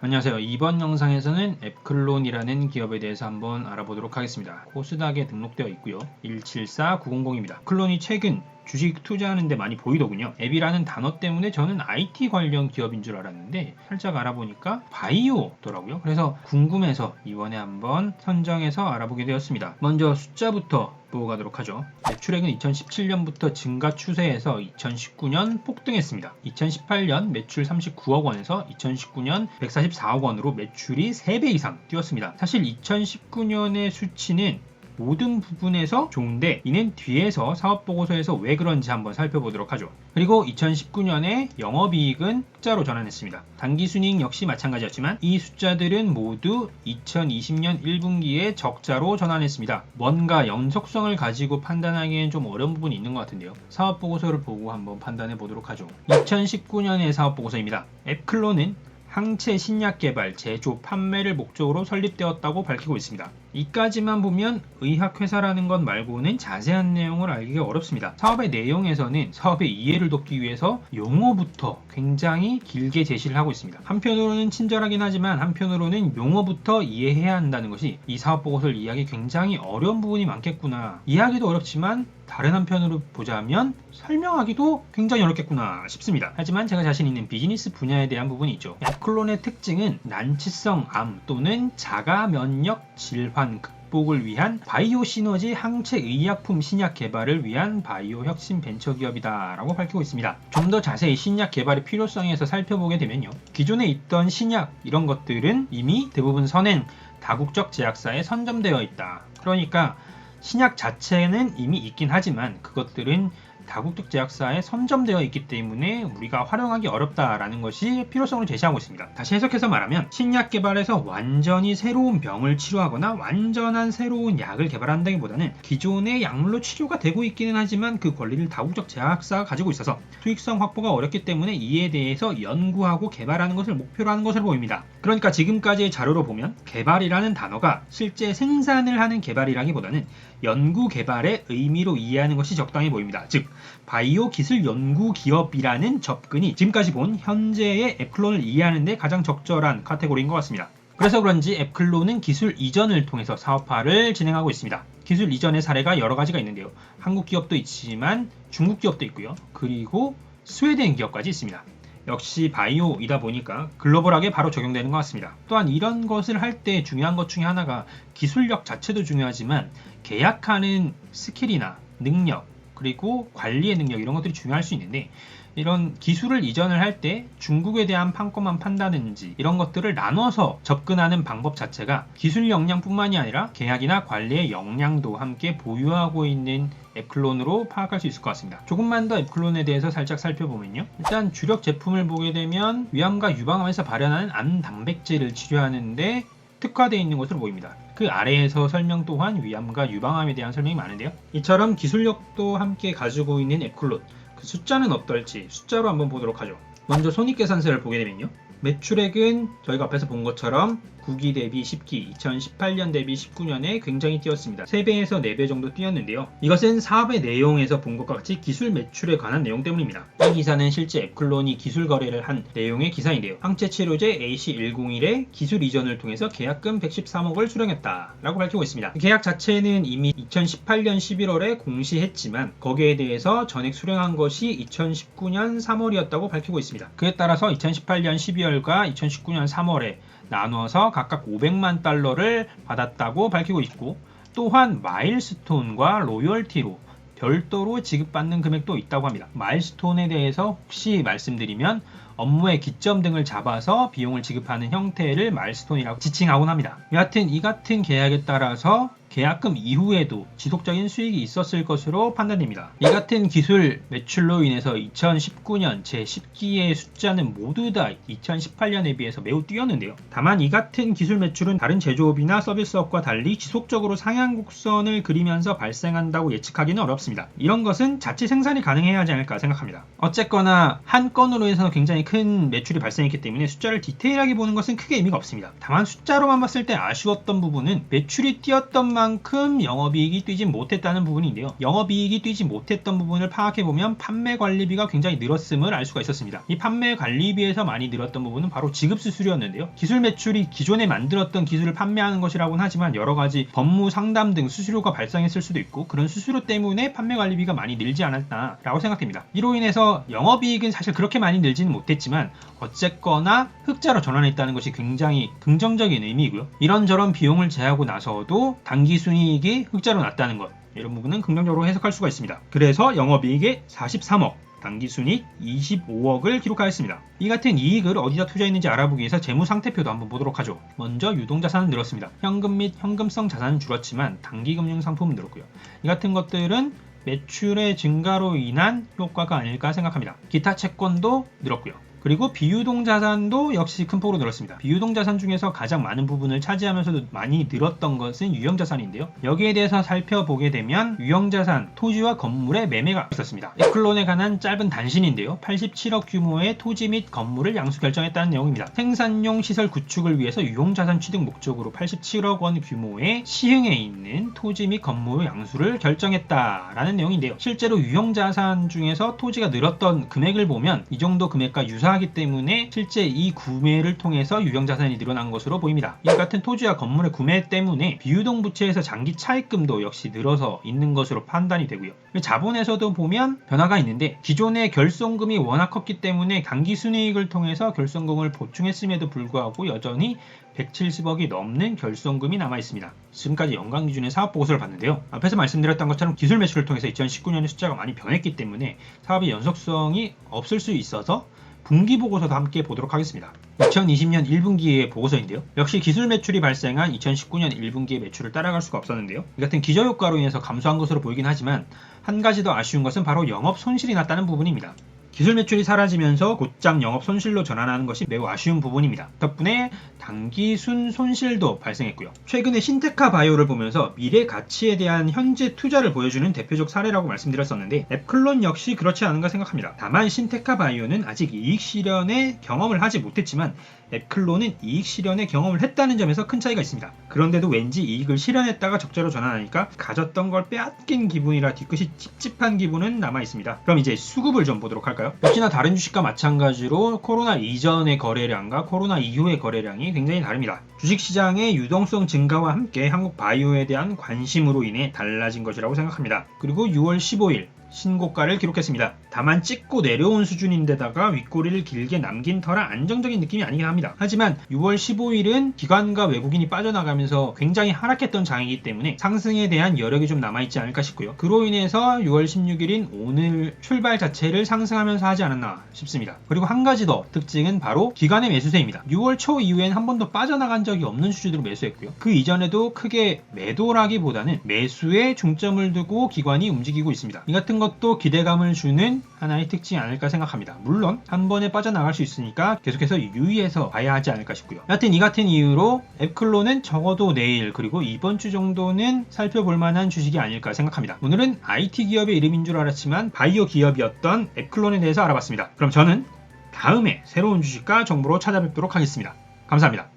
안녕하세요. 이번 영상에서는 앱클론이라는 기업에 대해서 한번 알아보도록 하겠습니다. 코스닥에 등록되어 있고요. 174900입니다. 앱클론이 최근 주식 투자하는데 많이 보이더군요. 앱이라는 단어 때문에 저는 IT 관련 기업인 줄 알았는데 살짝 알아보니까 바이오더라고요. 그래서 궁금해서 이번에 한번 선정해서 알아보게 되었습니다. 먼저 숫자부터 보고 가도록 하죠. 매출액은 2017년부터 증가 추세에서 2019년 폭등했습니다. 2018년 매출 39억 원에서 2019년 144억 원으로 매출이 3배 이상 뛰었습니다. 사실 2019년의 수치는 모든 부분에서 좋은데 이는 뒤에서 사업보고서에서 왜 그런지 한번 살펴보도록 하죠. 그리고 2019년에 영업이익은 흑자로 전환했습니다. 당기순이익 역시 마찬가지였지만 이 숫자들은 모두 2020년 1분기에 적자로 전환했습니다. 뭔가 연속성을 가지고 판단하기엔 좀 어려운 부분이 있는 것 같은데요. 사업보고서를 보고 한번 판단해 보도록 하죠. 2019년의 사업보고서입니다. 앱클론은 항체 신약 개발, 제조, 판매를 목적으로 설립되었다고 밝히고 있습니다. 이까지만 보면 의학회사라는 것 말고는 자세한 내용을 알기가 어렵습니다. 사업의 내용에서는 사업의 이해를 돕기 위해서 용어부터 굉장히 길게 제시를 하고 있습니다. 한편으로는 친절하긴 하지만 한편으로는 용어부터 이해해야 한다는 것이 이 사업보고서를 이해하기 굉장히 어려운 부분이 많겠구나. 이해하기도 어렵지만 다른 한편으로 보자면 설명하기도 굉장히 어렵겠구나 싶습니다. 하지만 제가 자신 있는 비즈니스 분야에 대한 부분이 있죠. 앱클론의 특징은 난치성 암 또는 자가 면역 질환 극복을 위한 바이오 시너지 항체 의약품 신약 개발을 위한 바이오 혁신 벤처 기업이다 라고 밝히고 있습니다. 좀 더 자세히 신약 개발의 필요성에서 살펴보게 되면요. 기존에 있던 신약 이런 것들은 이미 대부분 선행 다국적 제약사에 선점되어 있다. 그러니까 신약 자체는 이미 있긴 하지만 그것들은 다국적 제약사에 선점되어 있기 때문에 우리가 활용하기 어렵다라는 것이 필요성을 제시하고 있습니다. 다시 해석해서 말하면 신약 개발에서 완전히 새로운 병을 치료하거나 완전한 새로운 약을 개발한다기보다는 기존의 약물로 치료가 되고 있기는 하지만 그 권리를 다국적 제약사가 가지고 있어서 수익성 확보가 어렵기 때문에 이에 대해서 연구하고 개발하는 것을 목표로 하는 것으로 보입니다. 그러니까 지금까지의 자료로 보면 개발이라는 단어가 실제 생산을 하는 개발이라기보다는 연구 개발의 의미로 이해하는 것이 적당해 보입니다. 즉 바이오 기술 연구 기업이라는 접근이 지금까지 본 현재의 앱클론을 이해하는 데 가장 적절한 카테고리인 것 같습니다. 그래서 그런지 앱클론은 기술 이전을 통해서 사업화를 진행하고 있습니다. 기술 이전의 사례가 여러 가지가 있는데요. 한국 기업도 있지만 중국 기업도 있고요. 그리고 스웨덴 기업까지 있습니다. 역시 바이오이다 보니까 글로벌하게 바로 적용되는 것 같습니다. 또한 이런 것을 할 때 중요한 것 중에 하나가 기술력 자체도 중요하지만 계약하는 스킬이나 능력 그리고 관리의 능력 이런 것들이 중요할 수 있는데 이런 기술을 이전을 할 때 중국에 대한 판권만 판다든지 이런 것들을 나눠서 접근하는 방법 자체가 기술 역량뿐만이 아니라 계약이나 관리의 역량도 함께 보유하고 있는 앱클론으로 파악할 수 있을 것 같습니다. 조금만 더 앱클론에 대해서 살짝 살펴보면요. 일단 주력 제품을 보게 되면 위암과 유방암에서 발현하는 암 단백질을 치료하는데 특화되어 있는 것으로 보입니다. 그 아래에서 설명 또한 위암과 유방암에 대한 설명이 많은데요. 이처럼 기술력도 함께 가지고 있는 앱클론, 그 숫자는 어떨지 숫자로 한번 보도록 하죠. 먼저 손익계산서를 보게 되면요. 매출액은 저희가 앞에서 본 것처럼 9기 대비 10기, 2018년 대비 19년에 굉장히 뛰었습니다. 3배에서 4배 정도 뛰었는데요. 이것은 사업의 내용에서 본 것과 같이 기술 매출에 관한 내용 때문입니다. 이 기사는 실제 앱클론이 기술 거래를 한 내용의 기사인데요. 항체 치료제 AC101의 기술 이전을 통해서 계약금 113억을 수령했다 라고 밝히고 있습니다. 계약 자체는 이미 2018년 11월에 공시했지만 거기에 대해서 전액 수령한 것이 2019년 3월이었다고 밝히고 있습니다. 그에 따라서 2018년 12월과 2019년 3월에 나눠서 각각 500만 달러를 받았다고 밝히고 있고 또한 마일스톤과 로열티로 별도로 지급받는 금액도 있다고 합니다. 마일스톤에 대해서 혹시 말씀드리면 업무의 기점 등을 잡아서 비용을 지급하는 형태를 마일스톤이라고 지칭하곤 합니다. 여하튼 이 같은 계약에 따라서 계약금 이후에도 지속적인 수익이 있었을 것으로 판단됩니다. 이 같은 기술 매출로 인해서 2019년 제10기의 숫자는 모두 다 2018년에 비해서 매우 뛰었는데요. 다만 이 같은 기술 매출은 다른 제조업이나 서비스업과 달리 지속적으로 상향 곡선을 그리면서 발생한다고 예측하기는 어렵습니다. 이런 것은 자체 생산이 가능해야 하지 않을까 생각합니다. 어쨌거나 한 건으로 해서 굉장히 큰 매출이 발생했기 때문에 숫자를 디테일하게 보는 것은 크게 의미가 없습니다. 다만 숫자로만 봤을 때 아쉬웠던 부분은 매출이 뛰었던 만큼 영업이익이 뛰지 못했다는 부분인데요. 영업이익이 뛰지 못했던 부분을 파악해보면 판매 관리비가 굉장히 늘었음을 알 수가 있었습니다. 이 판매 관리비에서 많이 늘었던 부분은 바로 지급 수수료였는데요. 기술 매출이 기존에 만들었던 기술을 판매하는 것이라고는 하지만 여러가지 법무 상담 등 수수료가 발생했을 수도 있고 그런 수수료 때문에 판매 관리비가 많이 늘지 않았나라고 생각됩니다. 이로 인해서 영업이익은 사실 그렇게 많이 늘지는 못했지만 어쨌거나 흑자로 전환했다는 것이 굉장히 긍정적인 의미이고요. 이런저런 비용을 제하고 나서도 당기순이익이 흑자로 났다는 것, 이런 부분은 긍정적으로 해석할 수가 있습니다. 그래서 영업이익의 43억, 당기순이익 25억을 기록하였습니다. 이 같은 이익을 어디다 투자했는지 알아보기 위해서 재무상태표도 한번 보도록 하죠. 먼저 유동자산은 늘었습니다. 현금 및 현금성 자산은 줄었지만 단기금융상품은 늘었고요. 이 같은 것들은 매출의 증가로 인한 효과가 아닐까 생각합니다. 기타 채권도 늘었고요. 그리고 비유동자산도 역시 큰 폭으로 늘었습니다. 비유동자산 중에서 가장 많은 부분을 차지하면서도 많이 늘었던 것은 유형자산인데요. 여기에 대해서 살펴보게 되면 유형자산, 토지와 건물의 매매가 있었습니다. 에클론에 관한 짧은 단신인데요. 87억 규모의 토지 및 건물을 양수 결정했다는 내용입니다. 생산용 시설 구축을 위해서 유형자산 취득 목적으로 87억 원 규모의 시흥에 있는 토지 및 건물 양수를 결정했다라는 내용인데요. 실제로 유형자산 중에서 토지가 늘었던 금액을 보면 이 정도 금액과 유사하기 때문에 실제 이 구매를 통해서 유형자산이 늘어난 것으로 보입니다. 이 같은 토지와 건물의 구매 때문에 비유동 부채에서 장기 차입금도 역시 늘어서 있는 것으로 판단이 되고요. 자본에서도 보면 변화가 있는데 기존의 결손금이 워낙 컸기 때문에 당기순이익을 통해서 결손금을 보충했음에도 불구하고 여전히 170억이 넘는 결손금이 남아있습니다. 지금까지 연간 기준의 사업보고서를 봤는데요. 앞에서 말씀드렸던 것처럼 기술 매출을 통해서 2019년의 숫자가 많이 변했기 때문에 사업의 연속성이 없을 수 있어서 분기보고서도 함께 보도록 하겠습니다. 2020년 1분기의 보고서인데요. 역시 기술 매출이 발생한 2019년 1분기의 매출을 따라갈 수가 없었는데요. 이 같은 기저효과로 인해서 감소한 것으로 보이긴 하지만 한 가지 더 아쉬운 것은 바로 영업 손실이 났다는 부분입니다. 기술 매출이 사라지면서 곧장 영업 손실로 전환하는 것이 매우 아쉬운 부분입니다. 덕분에 당기순 손실도 발생했고요. 최근에 신테카 바이오를 보면서 미래 가치에 대한 현재 투자를 보여주는 대표적 사례라고 말씀드렸었는데 앱클론 역시 그렇지 않은가 생각합니다. 다만 신테카 바이오는 아직 이익 실현의 경험을 하지 못했지만 앱클론은 이익 실현의 경험을 했다는 점에서 큰 차이가 있습니다. 그런데도 왠지 이익을 실현했다가 적자로 전환하니까 가졌던 걸 빼앗긴 기분이라 뒤끝이 찝찝한 기분은 남아있습니다. 그럼 이제 수급을 좀 보도록 할까요? 역시나 다른 주식과 마찬가지로 코로나 이전의 거래량과 코로나 이후의 거래량이 굉장히 다릅니다. 주식시장의 유동성 증가와 함께 한국 바이오에 대한 관심으로 인해 달라진 것이라고 생각합니다. 그리고 6월 15일 신고가를 기록했습니다. 다만 찍고 내려온 수준인데다가 윗꼬리를 길게 남긴 터라 안정적인 느낌이 아니긴 합니다. 하지만 6월 15일은 기관과 외국인이 빠져나가면서 굉장히 하락했던 장이기 때문에 상승에 대한 여력이 좀 남아있지 않을까 싶고요. 그로 인해서 6월 16일인 오늘 출발 자체를 상승하면서 하지 않았나 싶습니다. 그리고 한 가지 더 특징은 바로 기관의 매수세입니다. 6월 초 이후엔 한 번도 빠져나간 적이 없는 수준으로 매수했고요. 그 이전에도 크게 매도라기보다는 매수에 중점을 두고 기관이 움직이고 있습니다. 이 같은 것도 기대감을 주는 하나의 특징이 아닐까 생각합니다. 물론 한 번에 빠져나갈 수 있으니까 계속해서 유의해서 봐야 하지 않을까 싶고요. 여하튼 이 같은 이유로 앱클론은 적어도 내일 그리고 이번 주 정도는 살펴볼 만한 주식이 아닐까 생각합니다. 오늘은 IT 기업의 이름인 줄 알았지만 바이오 기업이었던 앱클론에 대해서 알아봤습니다. 그럼 저는 다음에 새로운 주식과 정보로 찾아뵙도록 하겠습니다. 감사합니다.